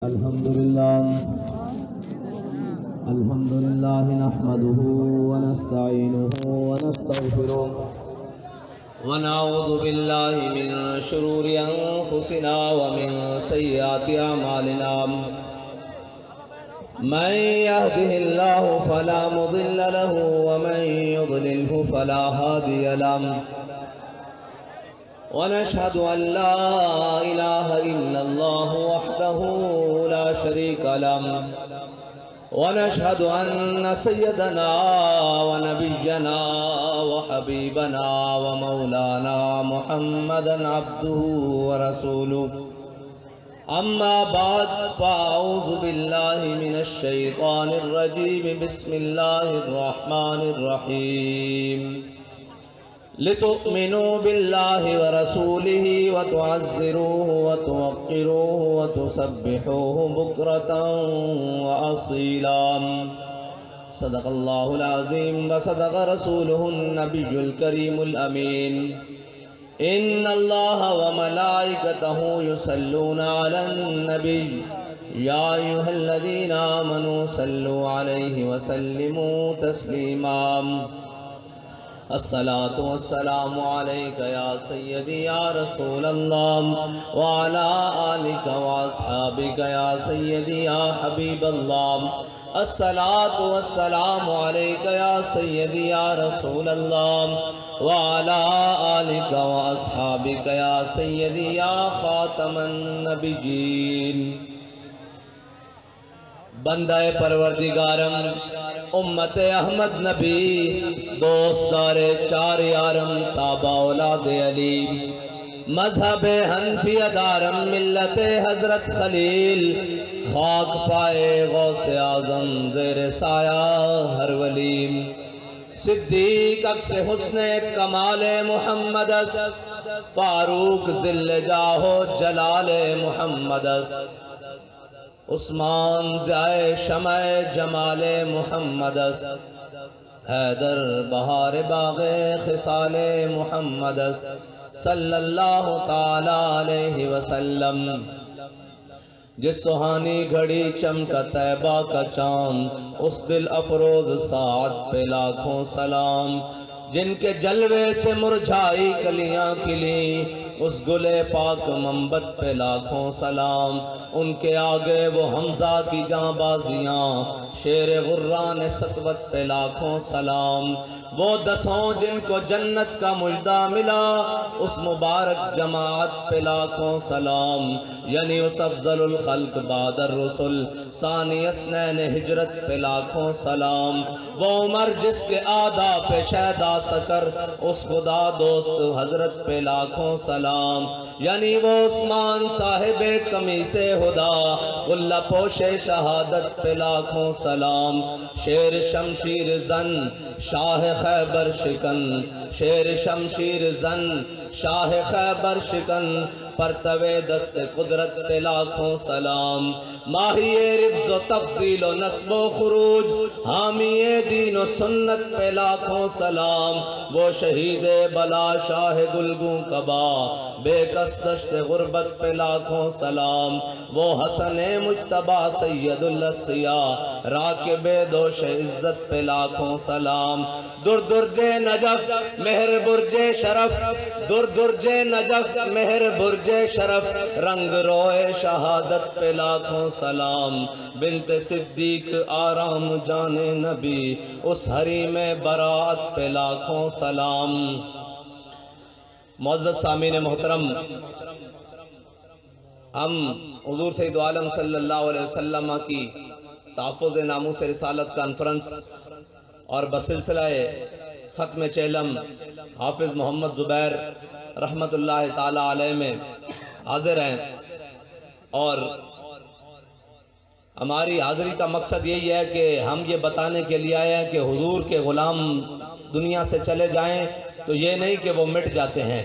الحمد لله نحمده ونستعينه ونستغفره ونعوذ بالله من شرور أنفسنا ومن سيئات أعمالنا من يهده الله فلا مضل له ومن يضلله فلا هادي له ونشهد أن لا إله إلا الله وحده لا شريك له ونشهد أن سيدنا ونبينا وحبيبنا ومولانا محمدا عبده ورسوله أما بعد فأعوذ بالله من الشيطان الرجيم بسم الله الرحمن الرحيم لتؤمنوا بالله ورسوله وتعزروه وتوقروه وتسبحوه بكرة وأصيلا صدق الله العظيم وصدق رسوله النبي الكريم الأمين إن الله وملائكته يصلون على النبي يا أيها الذين آمنوا صلوا عليه وسلموا تسليما الصلاة والسلام عليك يا سيدي يا رسول الله وعلى آلك وأصحابك يا سيدي يا حبيب الله الصلاة والسلام عليك يا سيدي يا رسول الله وعلى آلك وأصحابك يا سيدي يا خاتم النبيين بندہ پروردگارم امت احمد نبی دوستدار چار یارم تابع اولاد علی مذہب حنفیہ دارم ملت حضرت خلیل خاک پائے غوث اعظم زیر سایہ ہر ولی صدیق عکس حسن کمال محمد فاروق ذل جاہ جلال محمد عثمان ضیائے شمع جمال محمد حیدر بہار باغ خصال محمد صلی اللہ تعالی علیہ وسلم جس سہانی گھڑی چمکا طیبہ کا چاند اس دل افروز ساعت پہ لاکھوں سلام جن کے جلوے سے مرجھائی کلیاں کلی اس گلے پاک منبت پہ لاکھوں سلام ان کے آگے وہ حمزہ کی جاں بازیاں شیر غران سطوت پہ لاکھوں سلام وہ دسوں جن کو جنت کا مجدہ ملا اس مبارک جماعت پہ لاکھوں سلام یعنی اس افضل الخلق بعد الرسل ثانی اسنین ہجرت پہ لاکھوں سلام وہ عمر جس کے آدھا پہ شہدہ سکر اس خدا دوست حضرت پہ لاکھوں سلام یعنی وہ عثمان صاحب قمیص ہدا غلہ پوش شہادت پہ لاکھوں سلام شیر شمشیر زن شاہ خیبر شکن شیر شمشیر زن شاہ خیبر شکن پرتوے دست قدرت پہ لاکھوں سلام ماہی رفظ و تفضیل و نسب و خروج حامی دین و سنت پہ لاکھوں سلام وہ شہید بلا شاہ گلگوں کبا بے کس دشت غربت پہ لاکھوں سلام وہ حسن مجتبہ سید الاسیاء راکب دوش عزت پہ لاکھوں سلام در درج نجف مہر برج شرف در درج نجف مہر برج شرف رنگ روئے شہادت پہ لاکھوں سلام بنت صدیق آرام جان نبی اس حریم برات پہ لاکھوں سلام معزز سامعین محترم ہم حضور سید عالم صلی اللہ علیہ وسلم کی تحفظ ناموس رسالت کانفرنس اور بسلسلہ ختم چیلم حافظ محمد زبیر رحمت اللہ تعالی علیہ میں حاضر ہیں اور ہماری حاضری کا مقصد یہی ہے کہ ہم یہ بتانے کے لیے آئے ہیں کہ حضور کے غلام دنیا سے چلے جائیں تو یہ نہیں کہ وہ مٹ جاتے ہیں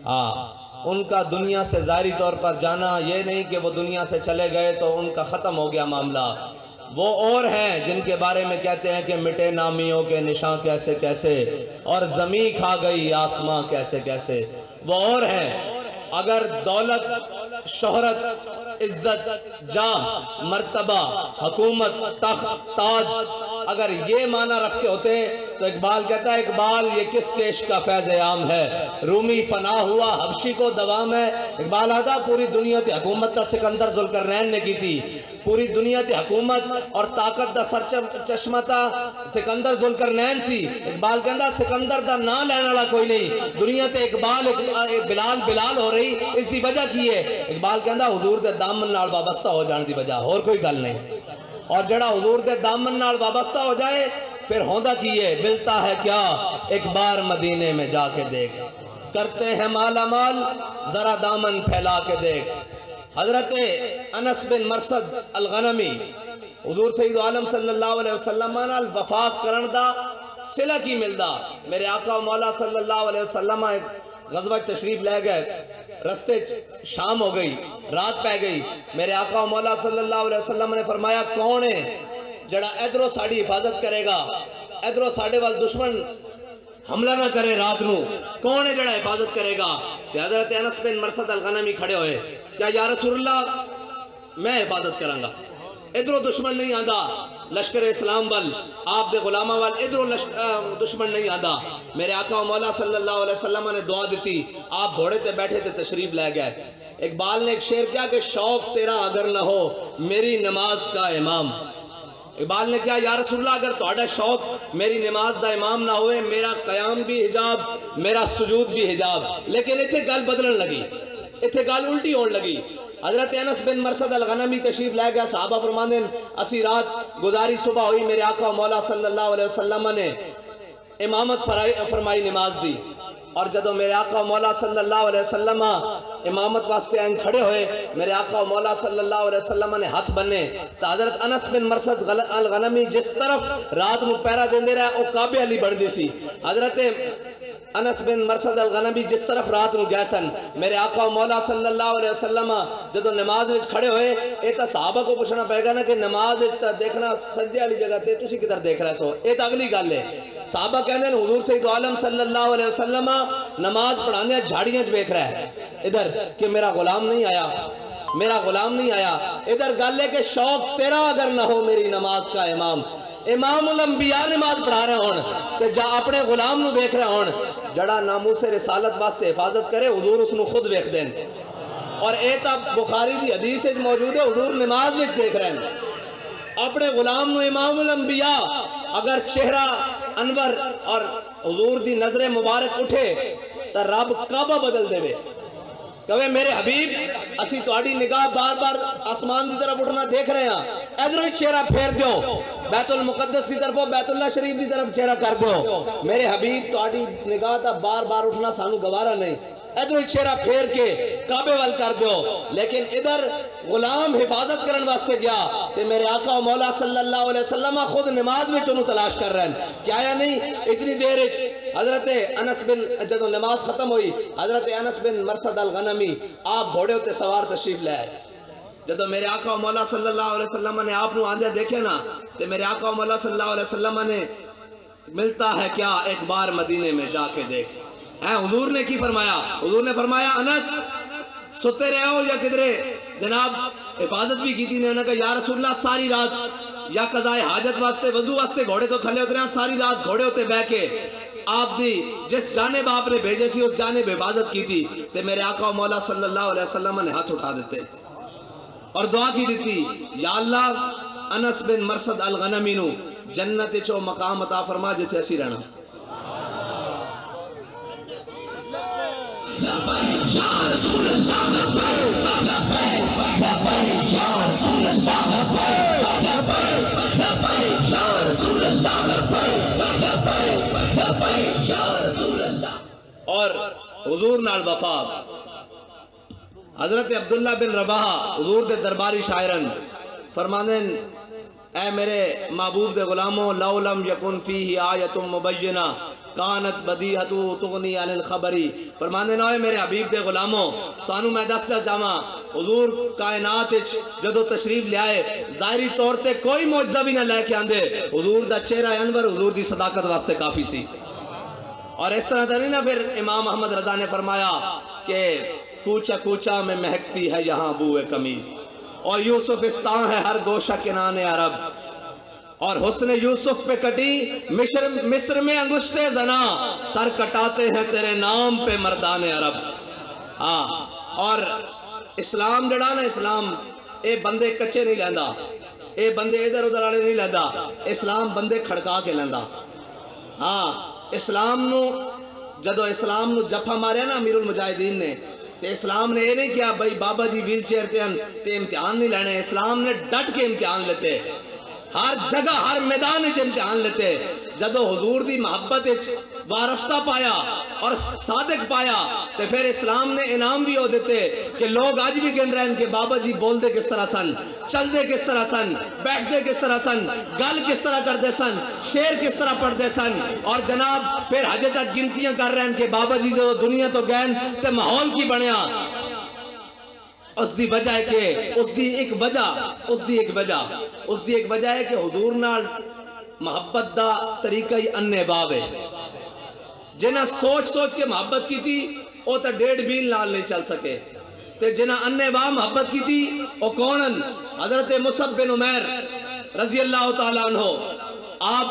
ان کا دنیا سے ظاہری طور پر جانا یہ نہیں کہ وہ دنیا سے چلے گئے تو ان کا ختم ہو گیا معاملہ وہ اور ہیں جن کے بارے میں کہتے ہیں کہ مٹے نامیوں کے نشان کیسے کیسے اور زمین کھا گئی آسماں کیسے کیسے وہ اور ہیں اگر دولت شہرت، عزت، جاہ، مرتبہ، حکومت، تخت، تاج اگر یہ معنی رکھتے ہوتے تو اقبال کہتا ہے اقبال یہ کس کیش کا فیض عام ہے، رومی فنا ہوا حبشی کو دوام ہے۔ اقبال آتا پوری دنیا تے حکومت تا سکندر ذوالقرنین نے کی تھی، پوری دنیا تے حکومت اور طاقت دا سر چشمہ تا سکندر ذوالقرنین سی۔ اقبال کہندا سکندر دا نا لینا والا کوئی نہیں، دنیا تے اقبال بلال ہو رہی، اس دی وجہ کی ہے؟ اقبال کہندا حضور دے دامن نال وابستہ ہو جان دی وجہ، اور کوئی گل نہیں۔ اور جڑا حضور دے دامن نال وابستہ ہو جائے پھر ہوندہ کی ہے، ملتا ہے کیا ایک بار مدینے میں جا کے دیکھ، کرتے ہیں مالا مال ذرا دامن پھیلا کے دیکھ۔ حضرت انس بن مرثد الغنمی حضور سید عالم صلی اللہ علیہ وسلم نال وفاق کرن دا صلہ کی ملدا، میرے آقا و مولا صلی اللہ علیہ وسلم غزوہ تشریف لے گئے، رستے شام ہو گئی، رات پہ گئی، میرے آقا و مولا صلی اللہ علیہ وسلم نے فرمایا کون ہے جڑا ادھروں ساڑی حفاظت کرے گا، ادھروں ساڑے وال دشمن حملہ نہ کرے رات نو، کون ہے جڑا حفاظت کرے گا؟ کہ حضرت انس بن مرثد الغنمی کھڑے ہوئے، کیا یا رسول اللہ میں حفاظت کروں گا، ادھروں دشمن نہیں آندا، لشکر اسلام وال آپ دے غلامہ وال ادھروں دشمن نہیں آندا۔ میرے آقا و مولا صلی اللہ علیہ وسلم نے دعا دیتی، آپ گھوڑے تے بیٹھے تے تشریف لے گئے۔ اقبال نے ایک شعر کیا کہ شوق تیرا اگر نہ ہو میری نماز کا امام، اقبال نے کیا یا رسول اللہ اگر تہاڈا شوق میری نماز دا امام نہ ہوئے، میرا قیام بھی حجاب، میرا سجود بھی حجاب۔ لیکن اتھے گل بدلن لگی، اتھے گل الٹی ہون لگی۔ حضرت انس بن مرثد الغنمی تشریف لے گیا، صحابہ فرماندے اسی رات گزاری صبح ہوئی، میرے آقا و مولا صلی اللہ علیہ وسلم نے امامت فرمائی نماز دی، اور جدو میرے آقا و مولا صلی اللہ علیہ وسلم امامت واسطے آئین کھڑے ہوئے، میرے آقا و مولا صلی اللہ علیہ وسلم نے ہاتھ بننے، تو حضرت انس بن مرثد الغنمی جس طرف رات نو پہرا دیندے رہے وہ کعبے علی بڑھ دی سی۔ حضرت انس بن مرثد الغنمی جس طرف رات نو گئے سن، میرے آقا و مولا صلی اللہ علیہ وسلم جدو نماز وچ کھڑے ہوئے، اے تا صحابہ کو پوچھنا پائے گا نا کہ نماز وچ دیکھنا سجدے والی جگہ تے تسی کدھر دیکھ رہے سو، اے تا اگلی گل ہے۔ صحابہ کہندے ہیں حضور سید عالم صلی اللہ علیہ وسلم نماز پڑھانے جھاڑیاں وچ دیکھ رہا ہے ادھر کہ میرا غلام نہیں آیا، میرا غلام نہیں آیا۔ ادھر گل ہے کہ شوق تیرا اگر نہ ہو میری نماز کا امام، امام الانبیاء نماز پڑھا رہے ہون تے جا اپنے غلام نو دیکھ رہے ہون، جڑا ناموس رسالت واسطے حفاظت کرے حضور اس نو خود دیکھ دیں۔ اور اے تا بخاری دی حدیث موجود ہے، حضور نماز وچ دیکھ رہے ہیں اپنے غلام نو امام الانبیاء، اگر چہرہ انور اور حضور دی نظر مبارک اٹھے تو رب کعبہ بدل دے وے، کہوے میرے حبیب اسی تہاڈی نگاہ بار بار آسمان دی طرف اٹھنا دیکھ رہے ہیں، ادھر چہرہ پھیر دیو، بیت المقدس دی طرف بیت اللہ شریف دی طرف چہرہ کر دیو، میرے حبیب تہاڈی نگاہ تا بار بار اٹھنا سانو گوارا نہیں، ادھر چہرہ پھیر کے کعبے وال کر دیو۔ لیکن ادھر غلام حفاظت کرن واسطے گیا تے میرے آقا و مولا صلی اللہ علیہ وسلم خود نماز میں انہوں تلاش کر رہے ہیں، کیا یا نہیں؟ اتنی دیر حضرت انس بن جدو نماز ختم ہوئی، حضرت انس بن مرثد الغنمی آپ گھوڑے ہوتے سوار تشریف لے آئے، جدو میرے آقا و مولا صلی اللہ علیہ وسلم نے آپ نو آندے دیکھے نا تے میرے آقا و مولا صلی اللہ علیہ وسلم نے ملتا ہے کیا ایک بار مدینے میں جا کے دیکھ۔ حضور نے کی فرمایا؟ حضور نے فرمایا انس ستے رہے ہو یا کدرے؟ جناب حفاظت بھی کی تھی، نے کہا یا رسول اللہ ساری رات یا قضائے حاجت واسطے وضو واسطے گھوڑے تو تھلے اترے ہیں، ساری رات گھوڑے ہوتے بہ کے آپ دی جس جانب آپ نے بھیجے سی اس جانب حفاظت کی تھی، تے میرے آقا و مولا صلی اللہ علیہ وسلم نے ہاتھ اٹھا دیتے اور دعا کی دیتی، یا اللہ انس بن مرثد الغنمی نو جنت چو مقام عطا فرما جتھے اسی رہنا۔ اور حضور نال وفا، حضرت عبداللہ بن رباحہ حضور دے درباری شاعرن فرمانن اے میرے محبوب دے غلاموں، لو لم یکن فیہ آیت مبینہ کانت بدیہتو تغنی عن الخبری، فرماندے نہ ہوئے میرے حبیب دے غلاموں، تانوں میں دسنا چاہواں حضور کائنات جدو تشریف لے آئے ظاہری طور تے کوئی معجزہ بھی نہ لے کے آندے، حضور دا چہرہ انور حضور دی صداقت واسطے کافی سی۔ اور اس طرح نہیں نا پھر امام احمد رضا نے فرمایا کہ کوچا کوچا میں مہکتی ہے یہاں بوئے قمیص، اور یوسفستان ہے ہر گوشہ کنان عرب، اور حسن یوسف پہ کٹی مصر میں انگشتے زنا، سر کٹاتے ہیں تیرے نام پہ مردان عرب۔ ہاں، اور اسلام جڑا نا، اسلام اے بندے کچے نہیں لیندا، اے بندے ادھر ادھر والے نہیں لیندا، اسلام بندے کھڑکا کے لیندا۔ ہاں، اسلام نو جدو اسلام نو جفا ماریا نا امیر المجاہدین نے، تے اسلام نے یہ نہیں کیا بھائی بابا جی ویل چیئر تے امتحان نہیں لینے، اسلام نے ڈٹ کے امتحان لیتے، ہر جگہ ہر میدان وچ امتحان لیتے۔ جدو حضور دی محبت وارفتہ پایا اور صادق پایا تے پھر اسلام نے انعام بھی ہو دیتے کہ لوگ آج بھی گن رہے ہیں کہ بابا جی بول دے کس طرح سن، چل دے کس طرح سن، بیٹھ دے کس طرح سن، گل کس طرح کر دے سن، شیر کس طرح پڑھ دے سن، اور جناب پھر حجے تک گنتیاں کر رہے ہیں کہ بابا جی جو دنیا تو گئن تے ماحول کی بنیا۔ اس دی وجہ ہے کہ اس دی ایک وجہ ہے کہ حضور نال محبت دا طریقہ ہی انے باب ہے، جنہ سوچ سوچ کے محبت کی تھی وہ تا 1.5 میل نال نہیں چل سکے، تے جنہ انے باب محبت کی تھی وہ کونن؟ حضرت مصعب بن عمیر رضی اللہ تعالیٰ عنہ۔ آپ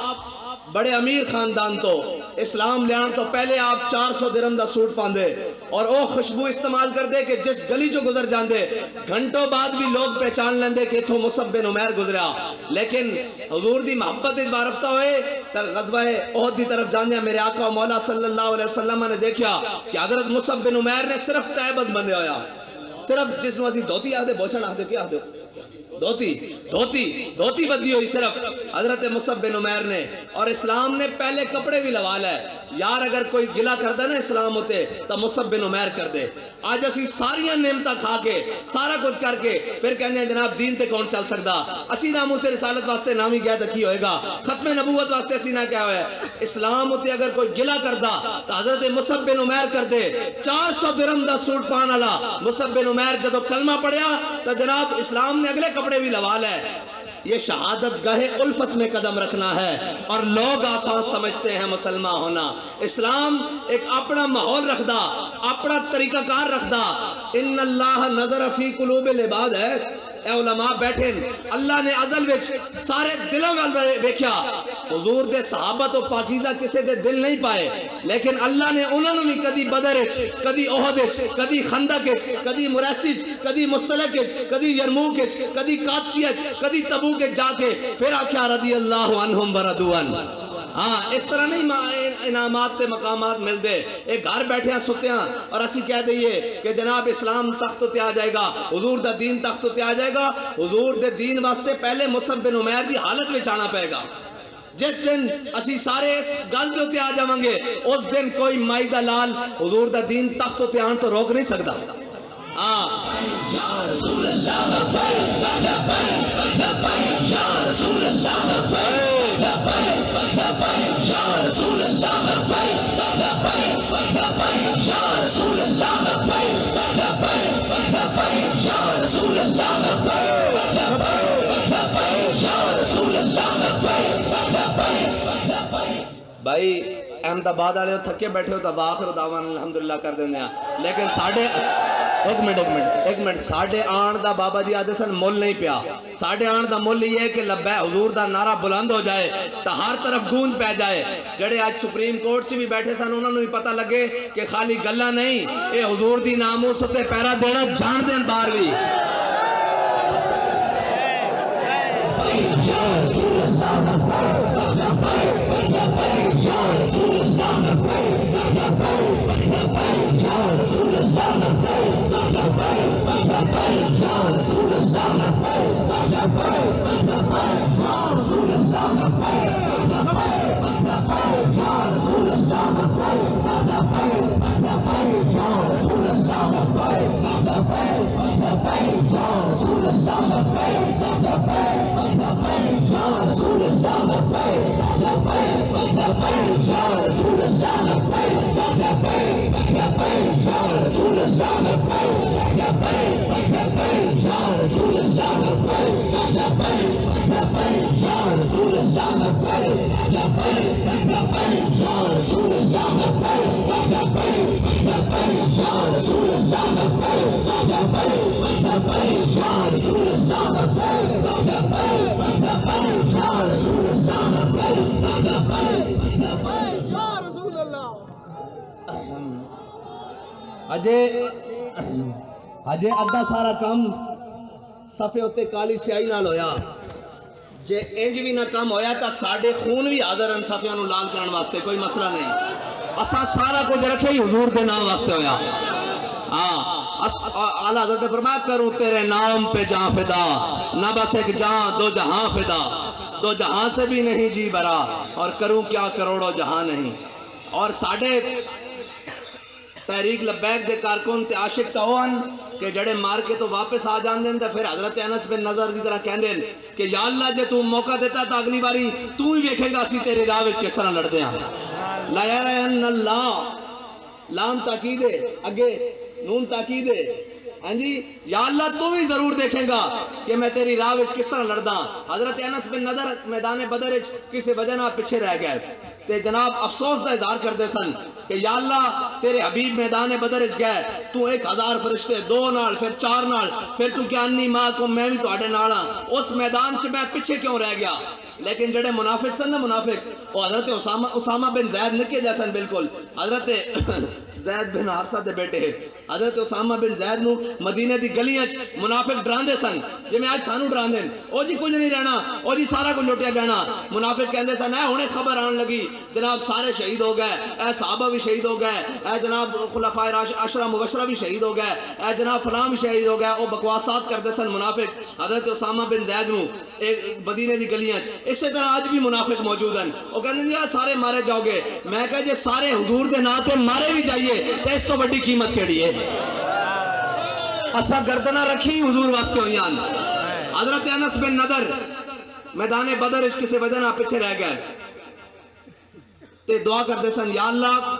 بڑے امیر خاندان تو اسلام لیان تو پہلے آپ 400 درہم دا سوٹ پاندے اور او خوشبو استعمال کر دے کہ جس گلی جو گزر جاندے گھنٹوں بعد بھی لوگ پہچان لیندے کہ اتھو مصعب بن عمیر گزریا۔ لیکن حضور دی محبت اس بارفتہ ہوئے غزوہ احد دی طرف جاندے میرے آقا و مولا صلی اللہ علیہ وسلم نے دیکھا کہ حضرت مصعب بن عمیر نے صرف تائبت بندے ہویا، صرف جس نو اسی دھوتی آدھے بوچھن آدھے کیا آدھے دھوتی بدی ہوئی صرف حضرت مصعب بن عمیر نے، اور اسلام نے پہلے کپڑے بھی لوا لے یار اگر کوئی گلہ کر دے نا اسلام ہوتے تو مصعب بن عمیر کر دے۔ آج اسی ساریاں نعمتاں کھا کے سارا کچھ کر کے پھر کہنے ہیں جناب دین تے کون چل سکدا، اسی ناموں سے رسالت واسطے نامی گیا تو کی ہوئے گا، ختم نبوت واسطے اسی نہ کیا ہوئے۔ اسلام ہوتے اگر کوئی گلہ کردہ تو حضرت مصعب بن عمیر کر دے۔ 400 درہم دا سوٹ پان والا مصعب بن عمیر جدو کلمہ پڑھیا تو جناب اسلام نے اگلے کپڑے بھی لوا لے۔ یہ شہادت گاہ الفت میں قدم رکھنا ہے، اور لوگ آسان سمجھتے ہیں مسلمان ہونا۔ اسلام ایک اپنا ماحول رکھدا، اپنا طریقہ کار رکھدا۔ ان اللہ نظر فی قلوب العباد ہے، اے علماء بیٹھیں، اللہ نے ازل وچ سارے دلوں میں ویکھیا۔ حضور دے صحابہ تو پاکیزہ کسے دے دل نہیں پائے، لیکن اللہ نے انہوں نے بھی کدی بدر وچ، کدی احد وچ، کدی خندق وچ، کدی مریسی وچ، کدی مستلق وچ، کدی یرموک وچ، کدی قادسیہ وچ، کدی تبوک وچ جا کے پھر آکھیا رضی اللہ عنہم ورضوا عنہ۔ ہاں اس طرح نہیں انعامات تے مقامات مل دے، ایک گھر بیٹھے ہیں ستے ہیں اور اسی کہہ دئیے کہ جناب اسلام تخت تے آ جائے گا، حضور دا دین تخت تے آ جائے گا۔ حضور دے دین واسطے پہلے مصعب بن عمیر دی حالت میں جانا پائے گا۔ جس دن اسی سارے اس گل دے تے آ جاؤں گے اس دن کوئی مائی دا لال حضور دا دین تخت تے آن تو روک نہیں سکتا۔ یا رسول اللہ یا رسول اللہ یا رسول اللہ یا رسول اللہ یا رسول بھائی احمد آباد والے تھکے بیٹھے ہو تو آخر دعوان الحمدللہ کر دینے ہیں، لیکن ساڑھے ایک منٹ ساڑھے آن دا بابا جی آدھے سن مول نہیں پیا۔ ساڑھے آن دا مول یہ ہے کہ لبے حضور دا نعرہ بلند ہو جائے تو ہر طرف گونج پہ جائے۔ جڑے آج سپریم کورٹ سے بھی بیٹھے سن انہوں نے بھی پتہ لگے کہ خالی گلہ نہیں، اے حضور دی ناموس تے پیرا دینا جان دین بار بھی۔ رسول اللہ اجے ادھا سارا کام صفے ہوتے کالی سیاہی نال ہویا جے انج بھی نہ کم ہویا تا ساڑھے خون بھی حاضر ان صفیاں نو لال کرن واسطے کوئی مسئلہ نہیں اساں سارا کچھ رکھے ہی حضور دے نام واسطے ہویا اعلیٰ حضرت نے فرمایا کروں تیرے نام پہ جان فدا نہ بس ایک جان دو جہاں فدا دو جہاں سے بھی نہیں جی برا اور کروں کیا کروڑوں جہاں نہیں اور ساڑھے تحریک لبیک دے کارکن تے عاشق تاوان کہ جڑے مار کے تو واپس آ جان دیں پھر حضرت انس بن نظر دی طرح کہن دیں کہ یا اللہ جے تو موقع دیتا تا اگلی باری تو ہی دیکھے گا اسی تیرے راہ وچ کس طرح لڑتے ہیں لا الہ اللہ لام تاکید ہے اگے نون تاکید ہے ہاں جی یا اللہ تو بھی ضرور دیکھیں گا کہ میں تیری راہ وچ کس طرح لڑدا حضرت انس بن نظر میدان بدر وچ کسی وجہ نہ پیچھے رہ گئے تے جناب افسوس دا اظہار کرتے سن کہ یا اللہ تیرے حبیب میدان بدر وچ گئے تو 1000 فرشتے 2 نال پھر 4 نال پھر تو کیا انی ماں کو میں بھی تواڈے نال ہاں اس میدان چ میں پیچھے کیوں رہ گیا لیکن جڑے منافق سن نا منافق وہ حضرت اسامہ بن زید نکے جیسن بالکل حضرت زید بن حارثہ دے بیٹے حضرت اسامہ بن زید نو مدینے دی گلیاں منافق ڈراندے سن جے میں آج سانو ڈراندے او جی کچھ نہیں رہنا او جی سارا کچھ لٹیا جانا منافق کہندے سن اے ہنے خبر آن لگی جناب سارے شہید ہو گئے اے صحابہ بھی شہید ہو گئے اے جناب خلفائے عشرہ مبشرہ بھی شہید ہو گئے اے جناب فلاں بھی شہید ہو گئے او بکواسات کرتے سن منافق حضرت اسامہ بن زید نو مدینے دی گلیاں اسی طرح آج بھی منافق موجود ہیں وہ کہندے ہیں سارے مارے جاؤ گے میں کہا جے سارے حضور دے نا تے مارے بھی جائیے تے اس تو بڑی قیمت کیڑی ہے اسا گردنہ رکھی حضور واسطے ہویاں حضرت انس بن نضر میدان بدر اس کسی وجہ نہ پیچھے رہ گئے تے دعا کرتے سن یا اللہ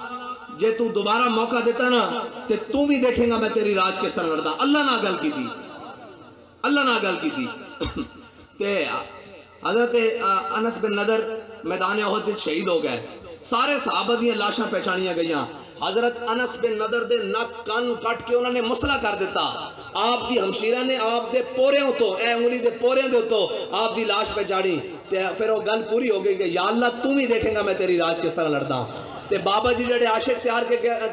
جے تو دوبارہ موقع دیتا نا تے تو بھی دیکھیں گا میں تیری راج کس طرح لڑدا اللہ نہ گل کی تھی اللہ نہ گل کی تھی تے حضرت انس بن نضر میدان احد شہید ہو گئے سارے صحابہ دیاں لاشاں پہچانیاں گئیاں حضرت انس بن نضر دے نک کان کٹ کے انہوں نے مسئلہ کر دیتا آپ دی ہمشیرہ نے آپ دے پوریوں تو اے انگلی دے پوریوں دے تو آپ دی لاش پہچانی پھر وہ گل پوری ہو گئی کہ یا اللہ تم ہی دیکھیں گا میں تیری راج کس طرح لڑدا تے بابا جی جڑے عاشق تیار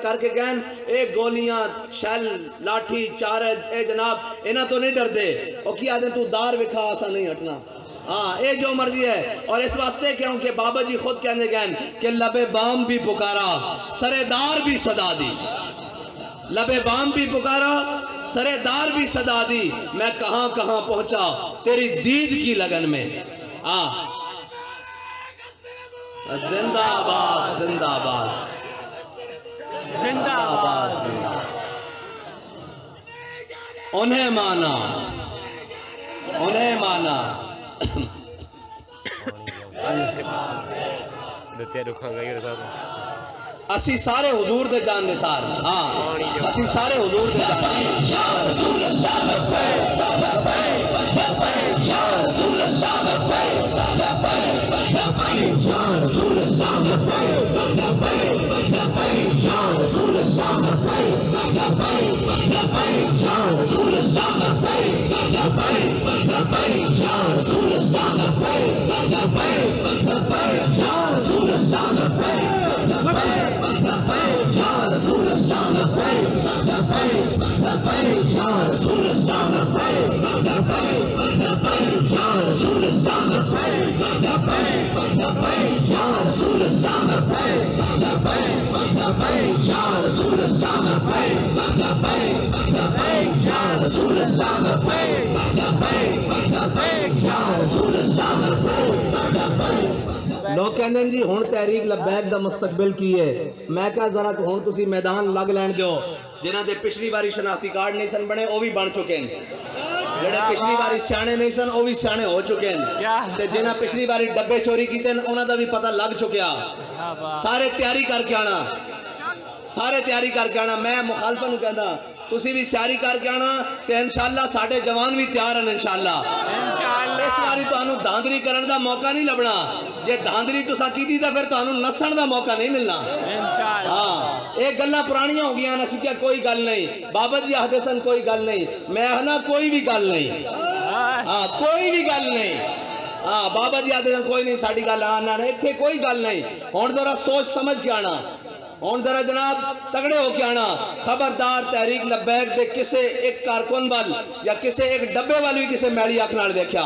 کر کے گئے ایک گولیاں شیل لاٹھی چارج اے جناب انہاں تو نہیں ڈر دے او کی آدھے تو دار وکھا ایسا نہیں ہٹنا ہاں اے جو مرضی ہے اور اس واسطے کہ بابا جی خود کہنے گئے کہ لب بام بھی پکارا سرے دار بھی صدا دی لب بام بھی پکارا سرے دار بھی صدا دی میں کہاں کہاں پہنچا تیری دید کی لگن میں زندہ آباد زندہ آباد زندہ آباد انہیں مانا اسی سارے حضور دے جان نثار ہاں اسی سارے حضور دے جان یا رسول اللہ یا رسول اللہ یا رسول اللہ یا رسول اللہ یا رسول اللہ لوگ کہندے ہیں جی ہون تحریک لبیک دا مستقبل کی ہے میں کہا ذرا ہون تسی میدان لگ لین دیو جنہ دے پچھلی باری شناختی کارڈ نہیں سن بنے وہ بھی بن چکے ہیں جڑے پچھلی باری سیانے نہیں سن وہ بھی سیانے ہو چکے ہیں تے جنہ پچھلی باری ڈبے چوری کیتے ہیں انہاں دا بھی پتہ لگ چکیا سارے تیاری کر کے آنا سارے تیاری کر کے آنا میں مخالفہ نو کہندا تسی بھی سیاری کر کے آنا تے انشاءاللہ ساڑھے جوان بھی تیار ہیں انشاءاللہ اس باری تو انہوں دھاندری کرن دا موقع نہیں لبنا جے دھاندری تو سا کی دی دا پھر تو انہوں نسن دا موقع نہیں ملنا ایک گلاں پرانیاں ہو گیا نا سکیا کوئی گل نہیں بابا جی آہدے سن کوئی گل نہیں میں نا کوئی بھی گل نہیں ہاں کوئی بھی گل نہیں ہاں بابا جی آہدے سن کوئی نہیں ساڑی گل آنا اتھے کوئی گل نہیں ہون ذرا سوچ سمجھ کے آنا ہون ذرا جناب تگڑے ہو کے آنا خبردار تحریک لبیک دے کسے ایک کارکن بل یا کسے ایک ڈبے والی بھی کسے میڑی آنکھ نال دیکھیا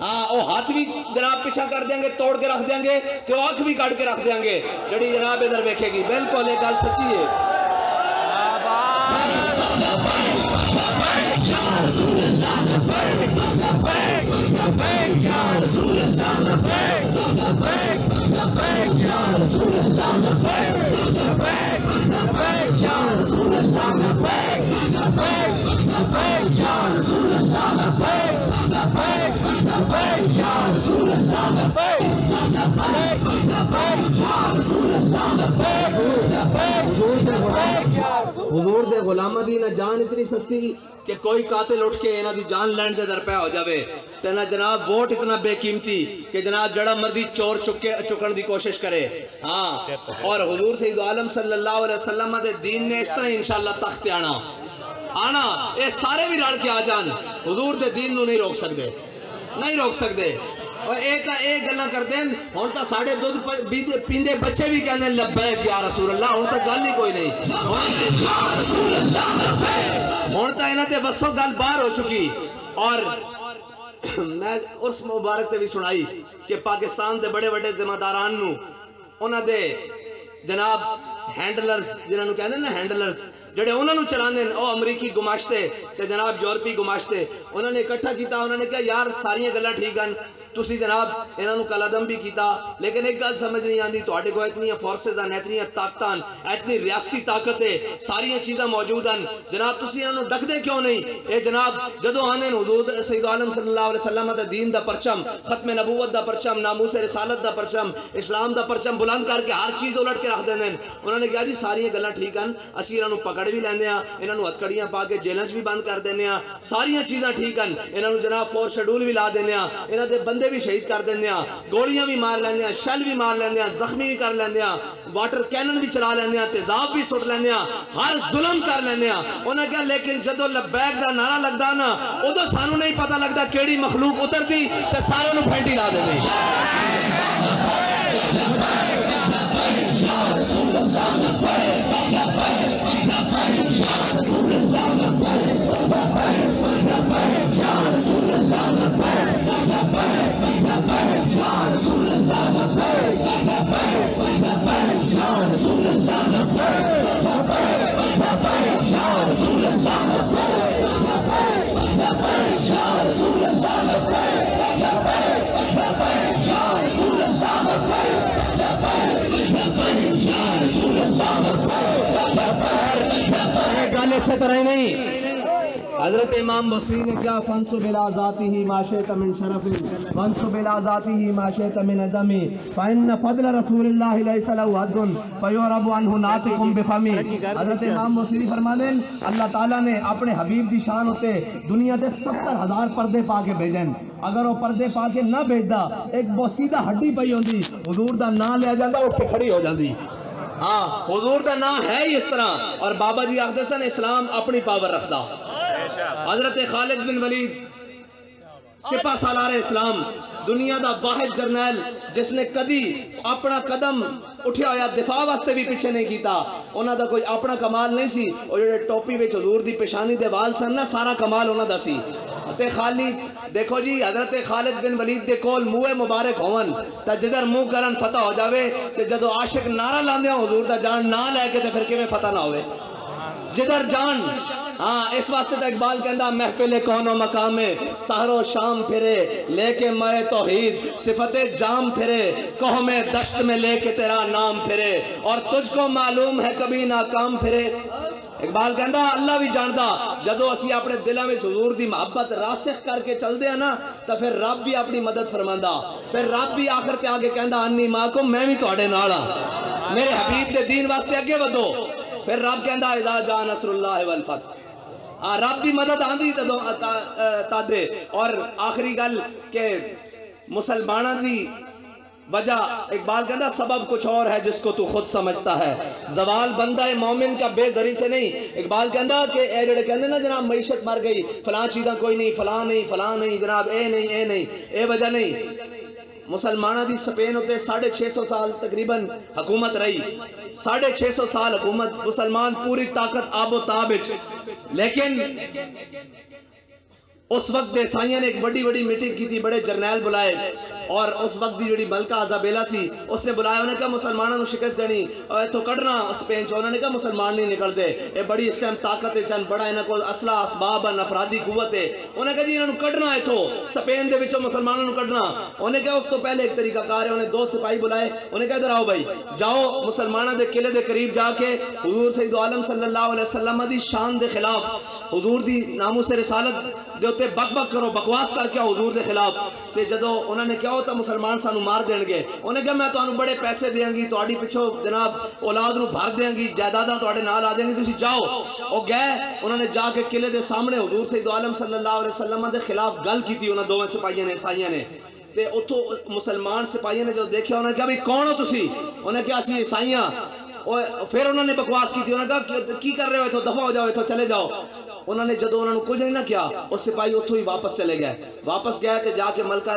ہاں وہ ہاتھ بھی جناب پیچھا کر دیں گے توڑ کے رکھ دیں گے کہ وہ آنکھ بھی کاٹ کے رکھ دیں گے جڑی جناب ادھر دیکھے گی بالکل ایک گل سچی ہے حضور دے غلامہ دی نہ جان اتنی سستی کہ کوئی قاتل اٹھ کے انہاں دی جان لین دے درپے ہو جاوے تے نہ جناب ووٹ اتنا بے قیمتی کہ جناب جڑا مردی چور چکن دی کوشش کرے ہاں اور حضور سید عالم صلی اللہ علیہ وسلم دے دین نے اس طرح انشاءاللہ تخت آنا اے سارے بھی لڑ کے آ جان حضور دے دین نو نہیں روک سکدے اور ایک گلاں کر دیں ہون تا ساڑھے دودھ پیندے بچے بھی کہنے لبیک یا رسول اللہ ہون تا گل ہی کوئی نہیں ہون تا انہاں تے بسوں گل باہر ہو چکی اور میں اس مبارک تے بھی سنائی کہ پاکستان دے بڑے بڑے ذمہ داران نو انہاں دے جناب ہینڈلرز جنہاں نو کہندے نا ہینڈلرز جڑے انہوں نے چلانے او امریکی گماشتے تے جناب یورپی گماشتے انہوں نے اکٹھا کیتا انہوں نے کہا یار ساریاں گلاں ٹھیک ہیں تسی جناب انہوں نے کلادم بھی کیتا لیکن ایک گل سمجھ نہیں آندی تو آٹے کو اتنی فورسز ہیں اتنی طاقتاں اتنی ریاستی طاقت ہے ساری چیزیں موجود ہیں جناب تسی انہوں نے ڈک دے کیوں نہیں اے جناب جدو آنے حضور سید عالم صلی اللہ علیہ وسلم دا دین دا پرچم ختم نبوت دا پرچم ناموس رسالت دا پرچم اسلام دا پرچم بلند کر کے ہر چیز الٹ کے رکھ دینے انہوں نے کہا جی ساری گلاں ٹھیک ہیں اسی انہوں نے پکڑ بھی لیندے ہیں انہوں نے ہتھکڑیاں پا کے جیلنز بھی بند کر دینے ہیں ساری چیزاں ٹھیک ہیں انہوں نے جناب فور شیڈول بھی لا دینے ہیں انہوں نے بندے بھی شہید کر دینے ہیں گولیاں بھی مار لیندے ہیں شل بھی مار لیندے ہیں زخمی بھی کر لیندے ہیں واٹر کینن بھی چلا لیندے ہیں تیزاب بھی سٹ لیندے ہیں ہر ظلم کر لیندے ہیں انہوں نے کہا لیکن جدو لبیک دا نعرہ لگدا نا ادو سانو نہیں پتہ لگدا کیڑی مخلوق اتر دی تے سارے نو پھینٹی لا دے سے طرح ہی نہیں حضرت امام بصری نے کیا فانصب الى ذاته ما شئت من شرف فانصب الى ذاته ما شئت من عظم فان فضل رسول الله ليس له حد فيعرب عنه ناطق بفم حضرت امام بصری فرماتے ہیں اللہ تعالیٰ نے اپنے حبیب دی شان ہوتے دنیا دے 70,000 پردے پا کے بھیجن اگر وہ پردے پا کے نہ بھیجدا ایک بوسیدہ ہڈی پئی ہوندی حضور دا نام لے جاندا اٹھ کے کھڑی ہو جاندی ہاں حضور دا نام ہے ہی اس طرح اور بابا جی آخدے سن اسلام اپنی پاور رکھدا حضرت خالد بن ولید سپہ سالار اسلام دنیا دا واحد جرنیل جس نے کدی اپنا قدم اٹھیا ہویا دفاع واسطے بھی پیچھے نہیں کیتا انہاں دا کوئی اپنا کمال نہیں سی اور جڑے ٹوپی وچ حضور دی پیشانی دے وال سن نا سارا کمال انہاں دا سی تے خالی دیکھو جی حضرت خالد بن ولید دے کول منہ مبارک ہون تا جدھر منہ کرن فتح ہو جاوے تے جدو عاشق نعرہ لاندے ہوں حضور دا جان نہ لے کے تے پھر کیویں فتح نہ ہوئے جدھر جان ہاں اس واسطے تو اقبال کہندا محفل کون و مقام سحر و شام پھرے لے کے مائے توحید صفت جام پھرے کوہ میں دشت میں لے کے تیرا نام پھرے اور تجھ کو معلوم ہے کبھی ناکام پھرے اقبال کہندا اللہ بھی جاندا جدو اسی اپنے دلاں وچ حضور دی محبت راسخ کر کے چل دے ہیں نا تو پھر رب بھی اپنی مدد فرماندا پھر رب بھی آخر تے آگے کہندا انی معکم میں بھی تواڈے نال ہاں میرے حبیب دے دین واسطے اگے ودو پھر رب کہندا اذا جاء نصر اللہ والفتح رب دی مدد آندی تادے اور آخری گل کہ مسلمانہ دی وجہ اقبال کہتا سبب کچھ اور ہے جس کو تو خود سمجھتا ہے، زوال بندہ مومن کا بے ذری سے نہیں۔ اقبال کہتا کہ اے جڑے کہندے نا جناب معیشت مر گئی، فلاں چیزاں کوئی نہیں، فلاں نہیں، فلاں نہیں، جناب اے نہیں، اے نہیں، اے وجہ نہیں۔ مسلمانہ دی سپین ہوتے 650 سال تقریباً حکومت رہی، 650 سال حکومت، مسلمان پوری طاقت آب و تاب، لیکن اس وقت دے سائیاں نے ایک بڑی بڑی میٹنگ کی تھی، بڑے جرنیل بلائے، اور اس وقت دی جڑی ملکہ ازابیلا سی اس نے بلایا، انہوں نے کہا مسلمانوں نے شکست دینی اور تو کڑنا اسپین چ، انہوں نے کہا مسلمان نہیں نکل دے، اے بڑی اس ٹائم طاقت ہے، چند بڑا انہاں کو اسلحہ اسباب ہیں، افرادی قوت ہے، انہوں نے کہا جی انہوں نے کڑنا ہے تو سپین دے وچوں مسلمانوں نے کڑنا۔ انہوں نے کہا اس تو پہلے ایک طریقہ کار ہے، انہوں نے 2 سپاہی بلائے، انہوں نے کہا ادھر آؤ بھائی، جاؤ مسلمانوں دے قلعے دے قریب جا کے حضور سید عالم صلی اللہ علیہ وسلم دی شان دے خلاف، حضور دی ناموس رسالت دے اوتے بک بک کرو، بکواس کر کے حضور دے خلاف۔ تے جدو انہوں نے کیا ہوتا مسلمان سانو مار دین گے، انہوں نے کہا میں تانوں بڑے پیسے دیاں گی، تہاڈی پچھو جناب اولاد نو بھر دیاں گی، جائیداداں تہاڈے نال آ جائیں گی، تسی جاؤ۔ او گئے، انہوں نے جا کے قلعے دے سامنے حضور سید عالم صلی اللہ علیہ وسلم دے خلاف گل کی تھی انہاں دوویں سپاہیاں نے، عیسائیاں نے۔ تے اتھوں مسلمان سپاہیاں نے جو دیکھا انہوں نے کہا بھئی کون ہو تسی؟ انہوں نے کہا اسی عیسائیاں۔ پھر انہوں نے بکواس کی تھی، انہوں نے کہا کی کر رہے ہو، اتھوں دفع ہو جاؤ، اتھوں چلے جاؤ۔ انہوں نے جدو انہوں نے کچھ نہیں نہ کیا، اس سپاہی اتھوں ہی واپس چلے گئے، واپس گئے تے جا کے ملکہ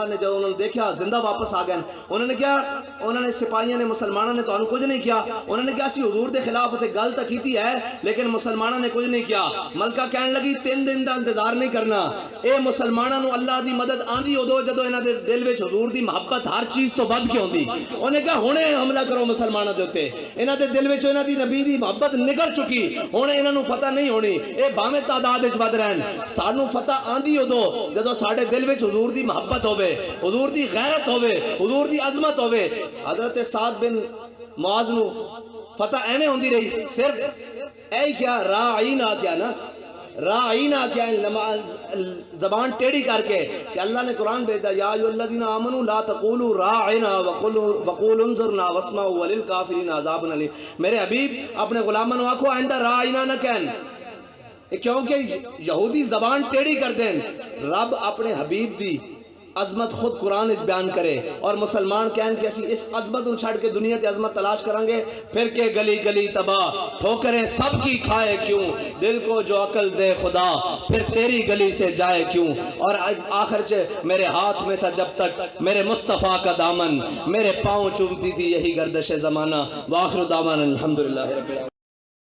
نے جو انہوں نے دیکھا زندہ واپس آ گئے، انہوں نے کیا، انہوں نے سپاہیوں نے مسلمانوں نے تو انہوں کچھ نہیں کیا، انہوں نے کہا اسی حضور دے خلاف تے گل تک کیتی ہے لیکن مسلمانوں نے کچھ نہیں کیا۔ ملکہ کہنے لگی 3 دن دا انتظار نہیں کرنا، اے مسلمانوں نو اللہ دی مدد آندی ادو جدو انہاں دے دل وچ حضور دی محبت ہر چیز تو ود کے ہوندی۔ انہوں نے کہا ہنے حملہ کرو مسلمانوں دے اوتے، انہاں دے دل وچ انہاں دی نبی دی محبت نکل چکی، ہنے انہاں نو فتح نہیں ہونی، اے بھاویں تعداد وچ ود رہن، سانو فتح آندی ادو جدو ساڈے دل وچ حضور دی محبت ہوے، حضور دی غیرت ہوے، حضور دی عظمت ہوے۔ حضرت سعد بن معاذ نو فتح ایویں ہوندی رہی، صرف اے کیا راعین آ کیا نا، راعین آ کیا زبان ٹیڑھی کر کے کہ اللہ نے قرآن بھیجا یا ایھا الذین آمنوا لا تقولوا راعنا وقولوا انظرنا واسمعوا وللکافرین عذاب الیم۔ میرے حبیب اپنے غلاموں نو آکھو آئندہ راعینا نہ کہن، کیونکہ یہودی زبان ٹیڑھی کر دیں۔ رب اپنے حبیب دی عظمت خود قرآن بیان کرے اور مسلمان کہیں کہ اسی اس عظمت ان چھڑ کے دنیا تے عظمت تلاش کریں گے، پھر کے گلی گلی تباہ ٹھوکریں سب کی کھائے کیوں، دل کو جو عقل دے خدا پھر تیری گلی سے جائے کیوں۔ اور آخر میرے ہاتھ میں تھا جب تک میرے مصطفیٰ کا دامن، میرے پاؤں چومتی تھی یہی گردش زمانہ۔ وآخر دعوانا الحمدللہ رب العالمین۔